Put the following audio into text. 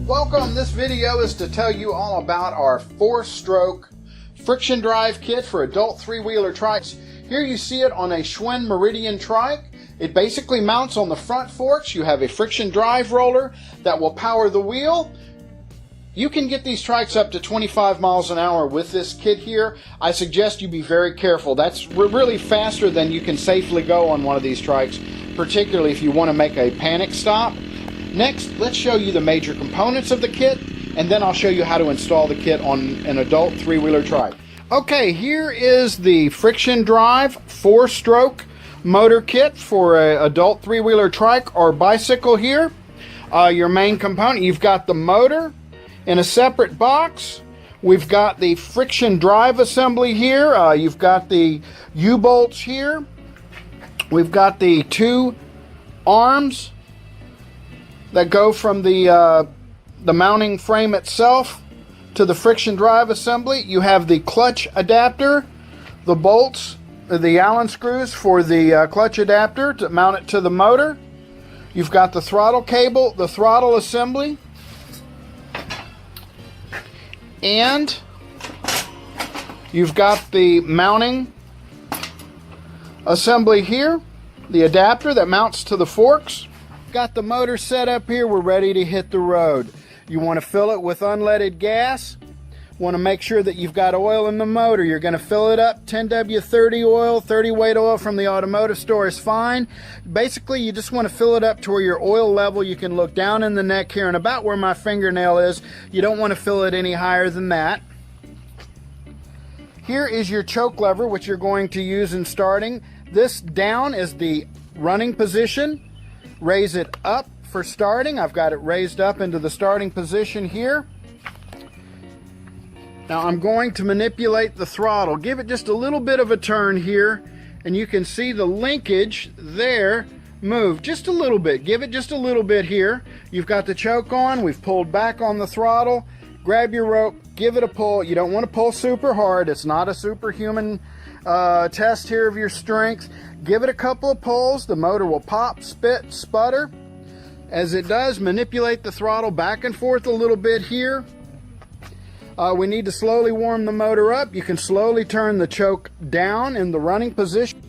Welcome. This video is to tell you all about our 4-stroke friction drive kit for adult 3-wheeler trikes. Here you see it on a Schwinn Meridian trike. It basically mounts on the front forks. You have a friction drive roller that will power the wheel. You can get these trikes up to 25 miles an hour with this kit here. I suggest you be very careful. That's really faster than you can safely go on one of these trikes, particularly if you want to make a panic stop. Next, let's show you the major components of the kit, and then I'll show you how to install the kit on an adult 3-wheeler trike. Okay, here is the friction drive 4-stroke motor kit for an adult 3-wheeler trike or bicycle here. Your main component, you've got the motor in a separate box. We've got the friction drive assembly here. You've got the U-bolts here. We've got the 2 arms that go from the mounting frame itself to the friction drive assembly. You have the clutch adapter, the bolts, the Allen screws for the clutch adapter to mount it to the motor. You've got the throttle cable, the throttle assembly, and you've got the mounting assembly here, the adapter that mounts to the forks. Got the motor set up here. We're ready to hit the road. You want to fill it with unleaded gas. Want to make sure that you've got oil in the motor. You're going to fill it up 10W30 oil, 30 weight oil from the automotive store is fine. Basically, you just want to fill it up to where your oil level, you can look down in the neck here and about where my fingernail is. You don't want to fill it any higher than that. Here is your choke lever, which you're going to use in starting. This down is the running position. Raise it up for starting. I've got it raised up into the starting position here. Now I'm going to manipulate the throttle. Give it just a little bit of a turn here, and you can see the linkage there move just a little bit. Give it just a little bit here. You've got the choke on. We've pulled back on the throttle. Grab your rope, give it a pull. You don't want to pull super hard. It's not a superhuman test here of your strength. Give it a couple of pulls. The motor will pop, spit, sputter. As it does, manipulate the throttle back and forth a little bit here. We need to slowly warm the motor up. You can slowly turn the choke down in the running position.